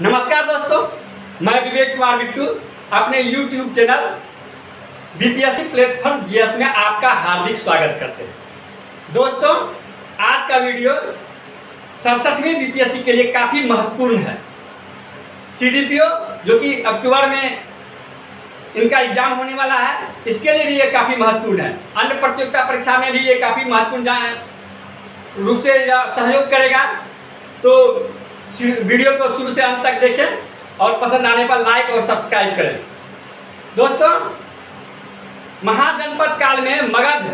नमस्कार दोस्तों, मैं विवेक कुमार बिट्टू अपने YouTube channel BPSC platform GS में आपका हार्दिक स्वागत करते हैं। दोस्तों, आज का वीडियो 67वीं बीपीएससी के लिए काफ़ी महत्वपूर्ण है। सीडीपीओ जो कि अक्टूबर में इनका एग्जाम होने वाला है, इसके लिए भी ये काफ़ी महत्वपूर्ण है। अन्य प्रतियोगिता परीक्षा में भी ये काफ़ी महत्वपूर्ण रूप से सहयोग करेगा। तो वीडियो को शुरू से अंत तक देखें और पसंद आने पर लाइक और सब्सक्राइब करें। दोस्तों, महाजनपद काल में मगध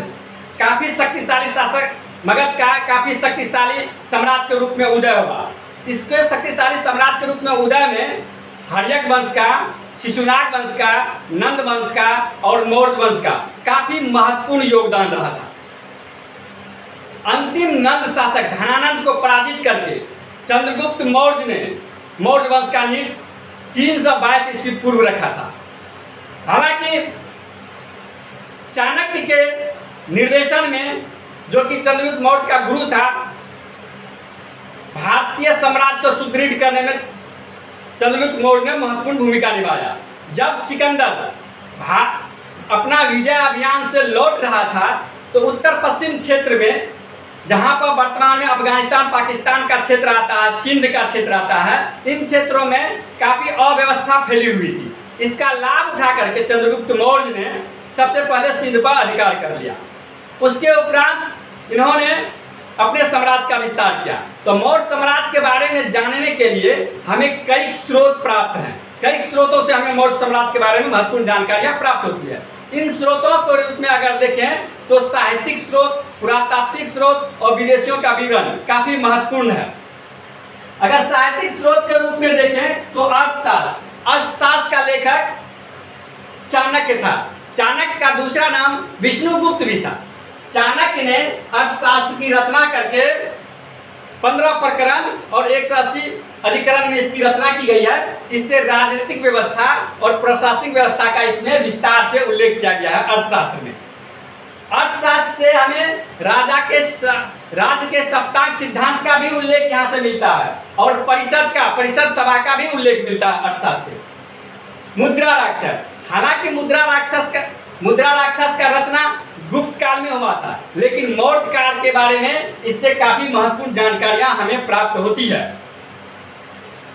काफ़ी शक्तिशाली शासक, मगध का काफ़ी शक्तिशाली सम्राट के रूप में उदय हुआ। इसके शक्तिशाली सम्राट के रूप में उदय में हर्यक वंश का, शिशुनाग वंश का, नंद वंश का और मौर्य वंश का काफ़ी महत्वपूर्ण योगदान रहा था। अंतिम नंद शासक धनानंद को पराजित करके चंद्रगुप्त मौर्य ने मौर्य वंश का नींव 322 ईस्वी पूर्व रखा था। हालांकि चाणक्य के निर्देशन में, जो कि चंद्रगुप्त मौर्य का गुरु था, भारतीय साम्राज्य को सुदृढ़ करने में चंद्रगुप्त मौर्य ने महत्वपूर्ण भूमिका निभाया। जब सिकंदर अपना विजय अभियान से लौट रहा था तो उत्तर पश्चिम क्षेत्र में, जहां पर वर्तमान में अफगानिस्तान पाकिस्तान का क्षेत्र आता है, सिंध का क्षेत्र आता है, इन क्षेत्रों में काफ़ी अव्यवस्था फैली हुई थी। इसका लाभ उठा करके चंद्रगुप्त मौर्य ने सबसे पहले सिंध पर अधिकार कर लिया। उसके उपरांत इन्होंने अपने साम्राज्य का विस्तार किया। तो मौर्य साम्राज्य के बारे में जानने के लिए हमें कई स्रोत प्राप्त हैं। कई स्रोतों से हमें मौर्य साम्राज्य के बारे में महत्वपूर्ण जानकारियाँ प्राप्त होती है। इन स्रोतों के रूप में अगर देखें तो साहित्यिक स्रोत, पुरातात्विक स्रोत और विदेशियों का विवरण काफी महत्वपूर्ण है। अगर साहित्यिक स्रोत के रूप में देखें तो अर्थशास्त्र का लेखक चाणक्य था। चाणक्य का दूसरा नाम विष्णुगुप्त भी था। चाणक्य ने अर्थशास्त्र की रचना करके 15 प्रकरण और 180 अधिकरण में इसकी रचना की गई है। इससे राजनीतिक व्यवस्था और प्रशासनिक व्यवस्था का इसमें विस्तार से उल्लेख किया गया है। अर्थशास्त्र में, अर्थशास्त्र से हमें राज्य के सप्तांग सिद्धांत का भी उल्लेख यहाँ से मिलता है और परिषद सभा का भी उल्लेख मिलता है अर्थशास्त्र से। मुद्रा राक्षस, हालांकि मुद्रा राक्षस का रचना गुप्त काल में हुआ था, लेकिन मौर्य काल के बारे में इससे काफी महत्वपूर्ण जानकारियां हमें प्राप्त होती है।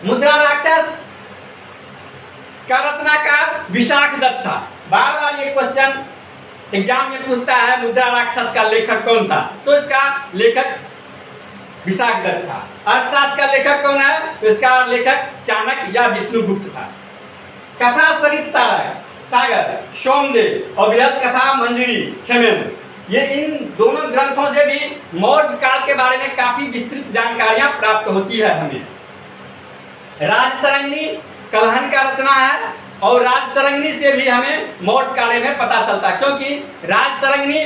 मुद्रा राक्षस का रचनाकार विशाखदत्त था। बार बार ये क्वेश्चन एग्जाम में पूछता है, मुद्रा राक्षस का लेखक कौन था? तो इसका लेखक विशाखदत्त था। अर्थशास्त्र का लेखक कौन है? तो इसका लेखक चाणक्य या विष्णुगुप्त था। कथा सरित सागर, सोमदेव और बृहद कथा मंजरी क्षेमेंद्र, ये इन दोनों ग्रंथों से भी मौर्य काल के बारे में काफी विस्तृत जानकारियां प्राप्त होती है हमें। राजतरंगिणी कलहन का रचना है और राजतरंगिणी से भी हमें मौर्य काल में पता चलता है, क्योंकि राजतरंगिणी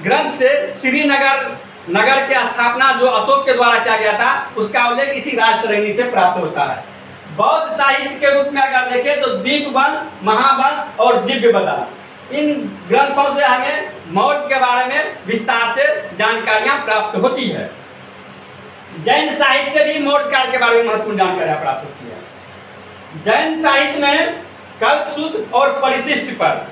ग्रंथ से श्रीनगर की स्थापना जो अशोक के द्वारा किया गया था, उसका उल्लेख इसी राजतरंगिणी से प्राप्त होता है। बौद्ध साहित्य के रूप में अगर देखें तो दीपवंश, महावंश और दिव्यवदा, इन ग्रंथों से हमें मौर्य के बारे में विस्तार से जानकारियां प्राप्त होती है। जैन साहित्य से भी मौर्य काल के बारे में महत्वपूर्ण जानकारियां प्राप्त होती है। जैन साहित्य में कल्पसूत्र और परिशिष्ट पर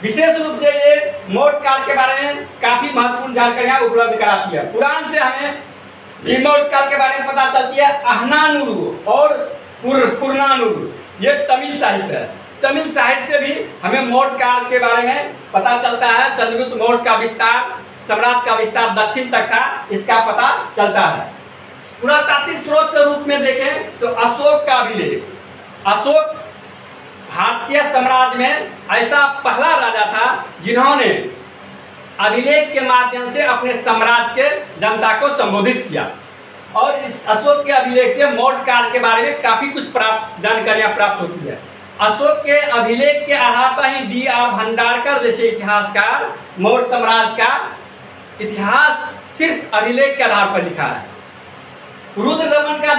विशेष रूप से ये मौर्य काल के बारे में काफी महत्वपूर्ण जानकारियां उपलब्ध कराती है। पुराण से हमें मौर्य काल के बारे में पता चलती है। अहनानुरु और पुरनानुरु, ये तमिल साहित्य है। तमिल साहित्य से भी हमें मौर्य काल के बारे में पता चलता है। चंद्रगुप्त मौर्य का विस्तार, सम्राट का विस्तार दक्षिण तक था, इसका पता चलता है। पुरातात्विक स्रोत के रूप में देखें तो अशोक का अभिलेख। अशोक भारतीय साम्राज्य में ऐसा पहला राजा था जिन्होंने अभिलेख के माध्यम से अपने साम्राज्य के जनता को संबोधित किया, और इस अशोक के अभिलेख से मौर्य काल के बारे में काफी कुछ जानकारियां प्राप्त होती है। अशोक के अभिलेख के आधार पर ही D.R. भंडारकर जैसे इतिहासकार मौर्य साम्राज्य का इतिहास सिर्फ अभिलेख के आधार पर लिखा है। रुद्रदमन का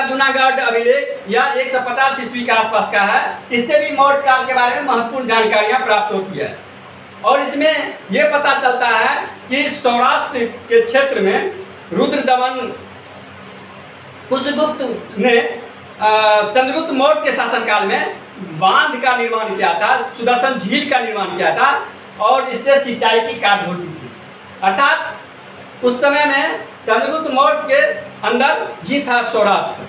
जूनागढ़ अभिलेख यह 150 ईस्वी के आसपास का है। इससे भी मौर्य काल के बारे में महत्वपूर्ण जानकारियां प्राप्त होती है। और इसमें यह पता चलता है कि सौराष्ट्र के क्षेत्र में रुद्रदमन कुशगुप्त ने चंद्रगुप्त मौर्य के शासनकाल में बांध का निर्माण किया था, सुदर्शन झील का निर्माण किया था और इससे सिंचाई की कार्य होती थी। अर्थात उस समय में चंद्रगुप्त मौर्य के अंदर ही था सौराष्ट्र।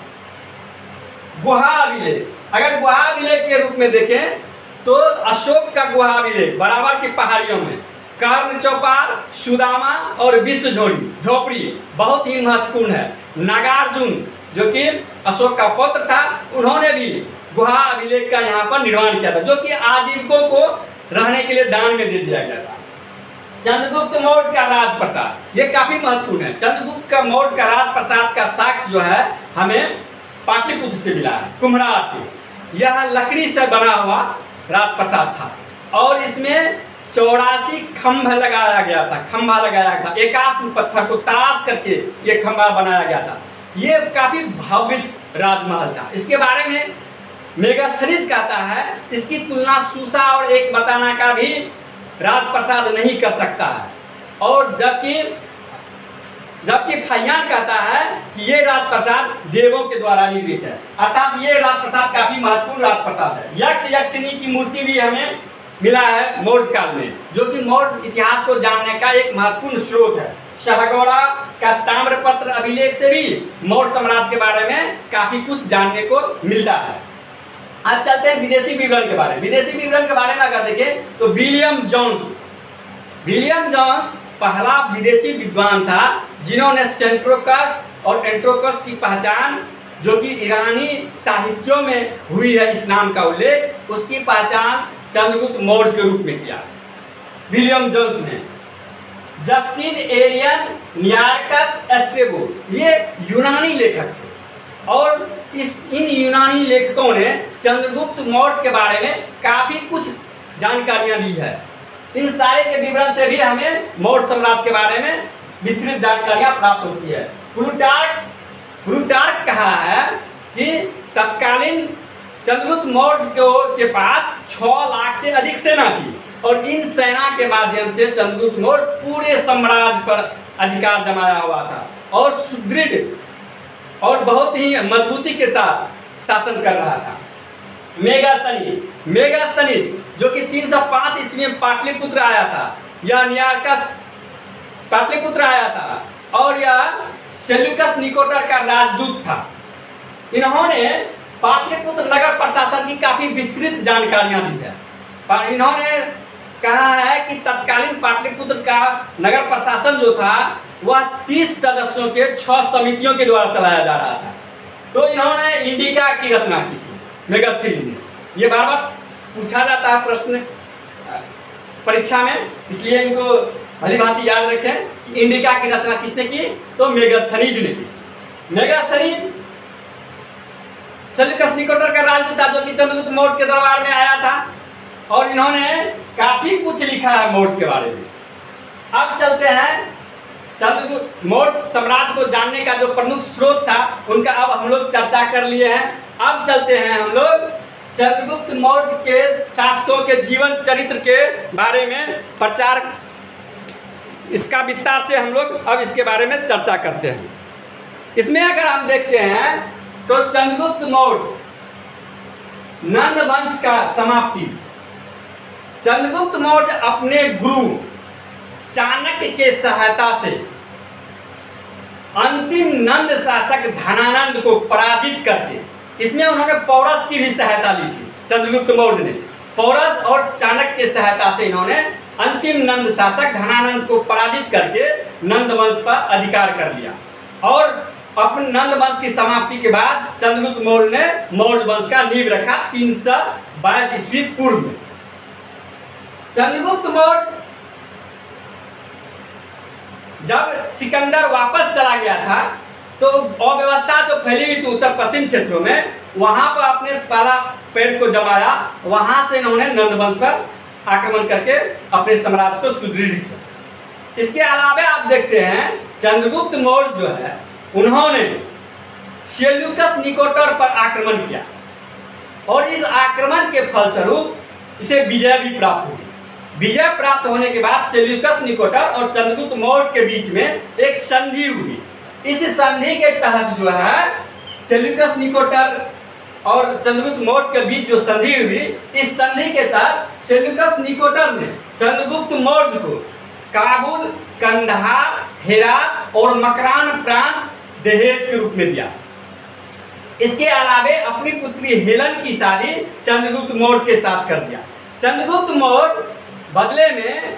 गुहा अभिलेख, अगर गुहा अभिलेख के रूप में देखें तो अशोक का गुहा अभिलेख बराबर की पहाड़ियों में कर्ण चौपार, सुदामा और विश्व झोपड़ी बहुत ही महत्वपूर्ण है। नागार्जुन जो कि अशोक का पुत्र था, उन्होंने भी गुहा अभिलेख का यहाँ पर निर्माण किया था, जो कि आजीविकों को रहने के लिए दान में दे दिया गया था। चंद्रगुप्त मौर्य का राजप्रसाद, ये काफी महत्वपूर्ण है। चंद्रगुप्त का मौर्य का राजप्रसाद का साक्ष्य जो है हमें पाटलिपुत्र से मिला है, कुम्हरार से। यह लकड़ी से बना हुआ राजप्रसाद था और इसमें 84 खंभ लगाया गया था, खंभा लगाया गया था। एकात्म पत्थर को तराश करके ये खंभा बनाया गया था। ये काफी भव्य राजमहल था। इसके बारे में मेगास्थनीज कहता है इसकी तुलना सूसा और एक बताना का भी राजप्रसाद नहीं कर सकता है, और जबकि फैयान कहता है कि ये राजप्रसाद देवों के द्वारा निर्मित है। अर्थात ये राजप्रसाद काफी महत्वपूर्ण राजप्रसाद है। यक्ष यक्षिणी की मूर्ति भी हमें मिला है मौर्य काल में, जो कि मौर्य इतिहास को जानने का एक महत्वपूर्ण स्रोत है। शाहगौड़ा का ताम्रपत्र अभिलेख से भी मौर्य साम्राज्य के बारे में काफी कुछ जानने को मिलता है। अब चलते हैं विदेशी विवरण के बारे में। विदेशी विवरण के बारे में अगर देखें तो विलियम जोन्स पहला विदेशी विद्वान था जिन्होंने सेंट्रोकस और एंट्रोकस की पहचान, जो कि ईरानी साहित्यों में हुई है इस नाम का उल्लेख, उसकी पहचान चंद्रगुप्त मौर्य के रूप में किया विलियम जोन्स ने। जस्टिन एरियन नियार्कस एस्ट्रेबो ये यूनानी लेखक थे और इन यूनानी लेखकों ने चंद्रगुप्त मौर्य के बारे में काफी कुछ जानकारियां दी है। इन सारे के विवरण से भी हमें मौर्य साम्राज्य के बारे में विस्तृत जानकारियां प्राप्त होती है। प्लूटार्क कहा है कि तत्कालीन चंद्रगुप्त मौर्य के पास 6 लाख से अधिक सेना थी और इन सेना के माध्यम से चंद्रगुप्त मौर्य पूरे साम्राज्य पर अधिकार जमाया हुआ था और सुदृढ़ और बहुत ही मजबूती के साथ शासन कर रहा था। मेगास्थनी जो कि 305 ईस्वी में पाटलिपुत्र आया था, यह नियार्कस पाटलिपुत्र आया था और यह सेल्यूकस निकोटर का राजदूत था। इन्होंने पाटलिपुत्र नगर प्रशासन की काफी विस्तृत जानकारियां दी है। इन्होंने कहा है कि तत्कालीन पाटलिपुत्र का नगर प्रशासन जो था वह 30 सदस्यों के 6 समितियों के द्वारा चलाया जा रहा था। तो इन्होंने इंडिका की रचना की थी मेगास्थनी ने। ये बार बार पूछा जाता है प्रश्न परीक्षा में, इसलिए इनको भली भांति याद रखें कि इंडिका की रचना किसने की, तो मेगास्थनीज ने की। मेगास्थनीज सेल्यूकस निकोटर का राजदूत था जो कि चंद्रगुप्त मौर्य के दरबार में आया था और इन्होंने काफी कुछ लिखा है मौर्य के बारे में। अब चलते हैं चंद्रगुप्त मौर्य साम्राज्य को जानने का जो प्रमुख स्रोत था उनका अब हम लोग चर्चा कर लिए हैं। अब चलते हैं हम लोग चंद्रगुप्त मौर्य के शासकों के जीवन चरित्र के बारे में प्रचार, इसका विस्तार से हम लोग अब इसके बारे में चर्चा करते हैं। इसमें अगर हम देखते हैं तो चंद्रगुप्त मौर्य नंद वंश का समाप्ति। चंद्रगुप्त मौर्य अपने गुरु चाणक्य के सहायता से अंतिम नंद शासक धनानंद को पराजित करके, इसमें उन्होंने पौरस की भी सहायता ली थी। चंद्रगुप्त मौर्य ने पौरस और चाणक्य की सहायता से इन्होंने अंतिम नंद शासक धनानंद को पराजित करके नंद वंश पर अधिकार कर लिया और अपने नंद वंश की समाप्ति के बाद चंद्रगुप्त मौर्य ने मौर्य वंश का नींव रखा 322 ईस्वी पूर्व में। चंद्रगुप्त मौर्य जब सिकंदर वापस चला गया था तो अव्यवस्था जो फैली हुई थी उत्तर पश्चिम क्षेत्रों में, वहां पर अपने पहला पैर को जमाया, वहां से इन्होंने नंद वंश पर आक्रमण करके अपने साम्राज्य को सुदृढ़ किया। इसके अलावा आप देखते हैं चंद्रगुप्त मौर्य जो है उन्होंने सेल्यूकस निकोटर पर आक्रमण किया और इस आक्रमण के फलस्वरूप इसे विजय भी प्राप्त हुई। विजय प्राप्त होने के बाद सेल्यूकस निकोटर और चंद्रगुप्त मौर्य के बीच में एक संधि हुई। इस संधि के तहत जो है सेल्यूकस निकोटर और चंद्रगुप्त मौर्य के बीच जो संधि हुई, इस संधि के तहत सेल्यूकस निकोटर ने चंद्रगुप्त मौर्य को काबुल, कंधार, हेरात और मकरान प्रांत दहेज के रूप में दिया। इसके अलावे अपनी पुत्री हेलन की शादी चंद्रगुप्त मौर्य के साथ कर दिया। चंद्रगुप्त मौर्य बदले में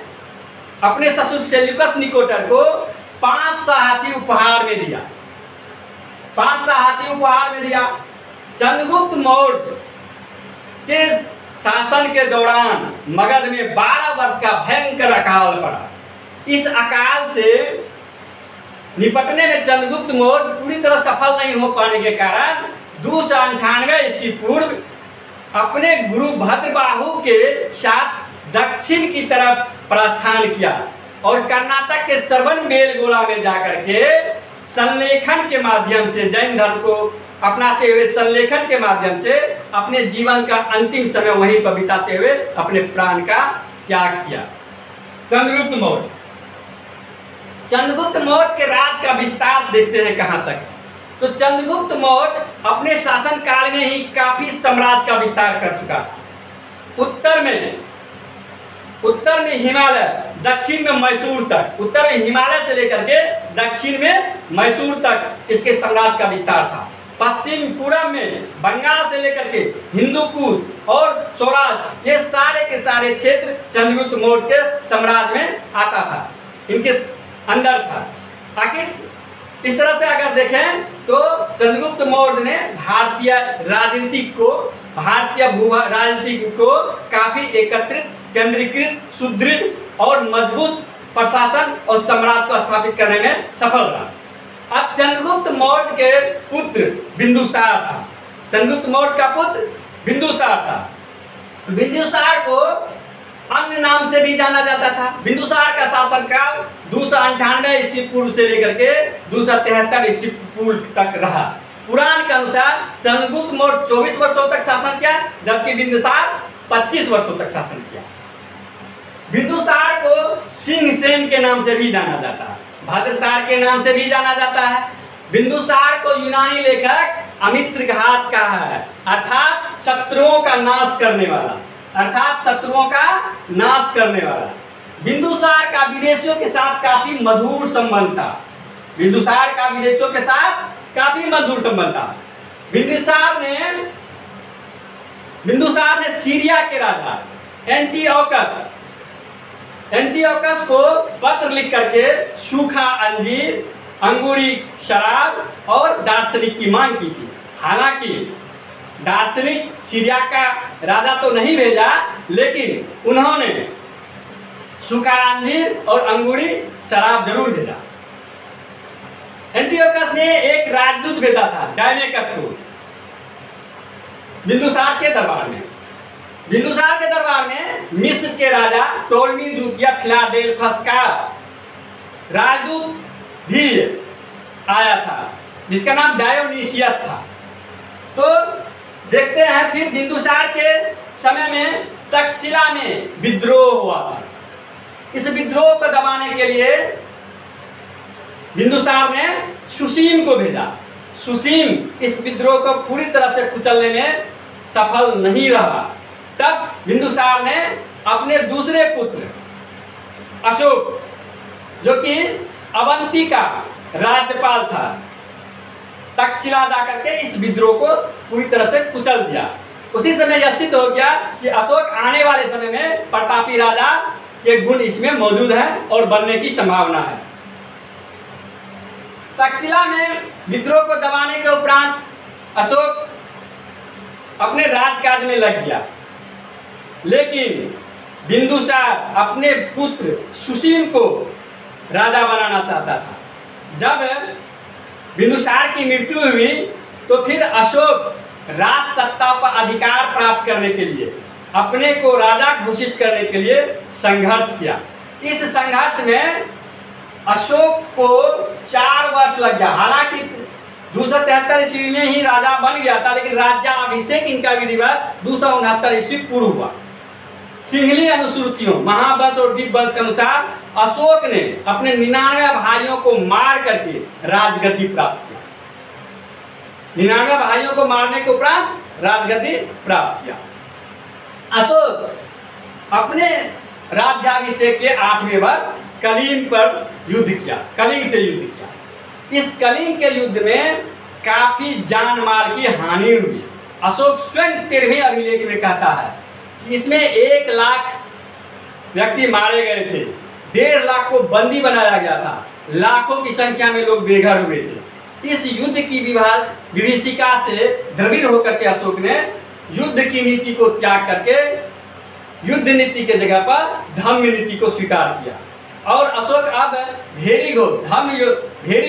अपने ससुर सेल्यूकस निकोटर को 5 हाथी उपहार में दिया। 5 हाथी उपहार में दिया। चंद्रगुप्त मौर्य के शासन के दौरान मगध में 12 वर्ष का भयंकर अकाल पड़ा। इस अकाल से निपटने में चंद्रगुप्त मौर्य पूरी तरह सफल नहीं हो पाने के कारण 298 ईस्वी पूर्व अपने गुरु भद्रबाहु के साथ दक्षिण की तरफ प्रस्थान किया और कर्नाटक के श्रवणबेलगोला में जाकर के संलेखन के माध्यम से जैन धर्म को अपनाते हुए संलेखन के माध्यम से अपने जीवन का अंतिम समय वहीं पर बिताते हुए अपने प्राण का त्याग किया। चंद्रगुप्त मौर्य के राज का विस्तार देखते हैं कहां तक। तो चंद्रगुप्त मौर्य अपने शासन काल में ही काफी साम्राज्य का विस्तार कर चुका था। उत्तर में हिमालय, दक्षिण में मैसूर तक, उत्तर में हिमालय से लेकर के दक्षिण में मैसूर तक इसके साम्राज्य का विस्तार था। पश्चिम पूरब में बंगाल से लेकर के हिंदू कुश और सौराष्ट्र, ये सारे के सारे क्षेत्र चंद्रगुप्त मौर्य के साम्राज्य में आता था, इनके अंदर था। आखिर इस तरह से अगर देखें तो चंद्रगुप्त मौर्य ने भारतीय राजनीति को काफी एकत्रित, केंद्रीकृत, सुदृढ़ और मजबूत प्रशासन और साम्राज्य को स्थापित करने में सफल रहा। अब चंद्रगुप्त मौर्य के पुत्र बिंदुसार था। चंद्रगुप्त मौर्य का पुत्र बिंदुसार था। बिंदुसार को अन्य नाम से भी जाना जाता था। बिंदुसार का शासनकाल 298 ईस्वी पूर्व से लेकर के 273 ईस्वी पूर्व तक रहा। पुराण के अनुसार चंद्रगुप्त मौर्य 24 वर्षों तक शासन किया, जबकि बिंदुसार 25 वर्षों तक शासन किया। बिंदुसार को सिंहसेन के नाम से भी जाना जाता है, भद्रसार के नाम से भी जाना जाता है। बिंदुसार को यूनानी लेखक अमित्रघात कहा है, अर्थात शत्रुओं का नाश करने वाला, बिंदुसार का विदेशियों के साथ काफी मधुर संबंध था। बिंदुसार ने सीरिया के राजा एंटियोकस को पत्र लिख करके सूखा अंजीर, अंगूरी शराब और दार्शनिक की मांग की थी। हालांकि दार्शनिक सीरिया का राजा तो नहीं भेजा, लेकिन उन्होंने सूखा अंजीर और अंगूरी शराब जरूर भेजा। एंटियोकस ने एक राजदूत भेजा था डायमेकस को बिंदुसार के दरबार में मिस्र के राजा टोलमी द्वितीय फिलाडेल्फस का राजदूत भी आया था, जिसका नाम डायोनीसियस था। तो देखते हैं फिर बिंदुसार के समय में तक्षशिला में विद्रोह हुआ था। इस विद्रोह को दबाने के लिए बिंदुसार ने सुसीम को भेजा। सुसीम इस विद्रोह को पूरी तरह से कुचलने में सफल नहीं रहा। तब बिंदुसार ने अपने दूसरे पुत्र अशोक, जो कि अवंती का राज्यपाल था, तक्षशिला जाकर के इस विद्रोह को पूरी तरह से कुचल दिया। उसी समय यह सिद्ध हो गया कि अशोक आने वाले समय में प्रतापी राजा के गुण इसमें मौजूद हैं और बनने की संभावना है। तक्षशिला में विद्रोह को दबाने के उपरांत अशोक अपने राजकाज में लग गया, लेकिन बिंदुसार अपने पुत्र सुसीम को राजा बनाना चाहता था। जब बिंदुसार की मृत्यु हुई तो फिर अशोक राज सत्ता पर अधिकार प्राप्त करने के लिए, अपने को राजा घोषित करने के लिए संघर्ष किया। इस संघर्ष में अशोक को 4 वर्ष लग गया। हालांकि 273 ईस्वी में ही राजा बन गया था, लेकिन राज्याभिषेक इनका विधिवत 269 ईस्वी पूर्व हुआ। सिंहली अनुश्रुतियों, महावंश और दीपवंश के अनुसार अशोक ने अपने 99 भाइयों को मार करके राजगद्दी प्राप्त किया। 99 भाइयों को मारने के उपरांत राजगद्दी प्राप्त किया। अशोक अपने राज्याभिषेक के 8वें वर्ष कलिंग पर युद्ध किया, कलिंग से युद्ध किया। इस कलिंग के युद्ध में काफी जान माल की हानि हुई। अशोक स्वयं 13वें अभिलेख में कहता है कि इसमें 1 लाख व्यक्ति मारे गए थे, 1.5 लाख को बंदी बनाया गया था, लाखों की संख्या में लोग बेघर हुए थे। इस युद्ध की विभीषिका से द्रविड़ होकर के अशोक ने युद्ध की नीति को त्याग करके युद्ध नीति के जगह पर धम्म नीति को स्वीकार किया और अशोक अब भेरी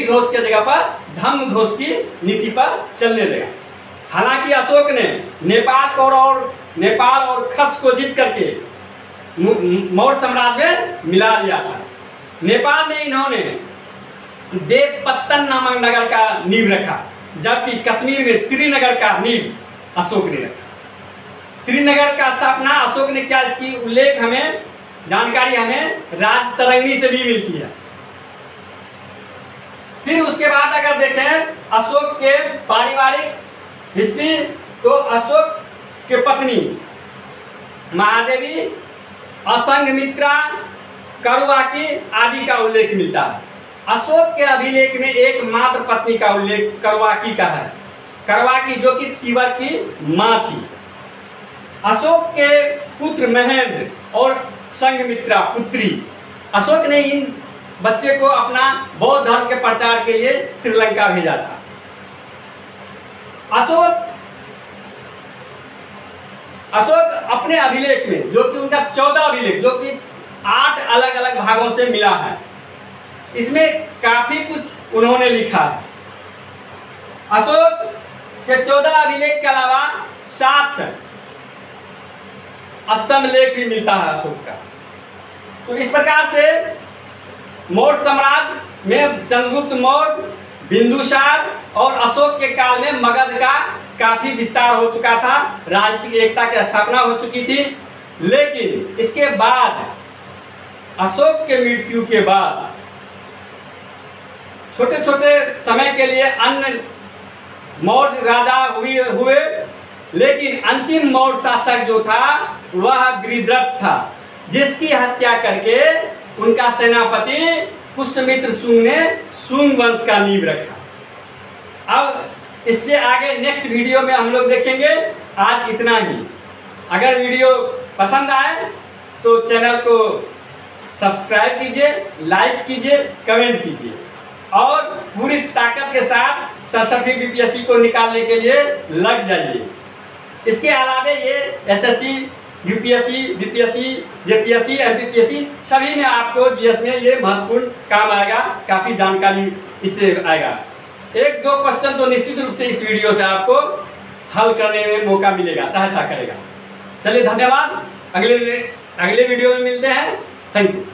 घोष के जगह पर धम्म घोष की नीति पर चलने लगा। हालांकि अशोक ने नेपाल और खस को जीत करके मौर्य साम्राज्य में मिला लिया था। नेपाल में इन्होंने देवपत्तन नामक नगर का नींव रखा, जबकि कश्मीर में श्रीनगर का नींव अशोक ने रखा। श्रीनगर का स्थापना अशोक ने किया, इसकी उल्लेख हमें जानकारी हमें राजतरंगिणी से भी मिलती है। फिर उसके बाद अगर देखें अशोक के पारिवारिक हिस्ट्री, तो अशोक के पत्नी महादेवी, असंघमित्रा, करुवाकी आदि का उल्लेख मिलता है। अशोक के अभिलेख में एकमात्र पत्नी का उल्लेख करुवाकी का है, करुवाकी जो कि तिबर की मां थी। अशोक के पुत्र महेंद्र और संघमित्रा पुत्री, अशोक ने इन बच्चे को अपना बौद्ध धर्म के प्रचार के लिए श्रीलंका भेजा था। अशोक अपने अभिलेख में, जो कि उनका 14 अभिलेख, जो कि 8 अलग अलग भागों से मिला है, इसमें काफी कुछ उन्होंने लिखा है। अशोक के 14 अभिलेख के अलावा 7 स्तंभ लेख भी मिलता है अशोक का। तो इस प्रकार से मौर्य साम्राज्य में चंद्रगुप्त मौर्य, बिंदुसार और अशोक के काल में मगध का काफी विस्तार हो चुका था, राजनीतिक एकता की स्थापना हो चुकी थी। लेकिन इसके बाद अशोक के मृत्यु के बाद छोटे छोटे समय के लिए अन्य मौर्य राजा हुए, लेकिन अंतिम मौर्य शासक जो था वह गृहद्रथ था, जिसकी हत्या करके उनका सेनापति पुष्यमित्र शुंग ने शुंग वंश का नींव रखा। अब इससे आगे नेक्स्ट वीडियो में हम लोग देखेंगे। आज इतना ही। अगर वीडियो पसंद आए तो चैनल को सब्सक्राइब कीजिए, लाइक कीजिए, कमेंट कीजिए और पूरी ताकत के साथ 67वीं बीपीएससी को निकालने के लिए लग जाइए। इसके अलावा ये SSC, UPSC, BPSC, JPSC, MPPSC सभी में आपको जीएस में ये महत्वपूर्ण काम आएगा, काफ़ी जानकारी इससे आएगा। 1-2 क्वेश्चन तो निश्चित रूप से इस वीडियो से आपको हल करने में मौका मिलेगा, सहायता करेगा। चलिए धन्यवाद, अगले वीडियो में मिलते हैं। Thank you.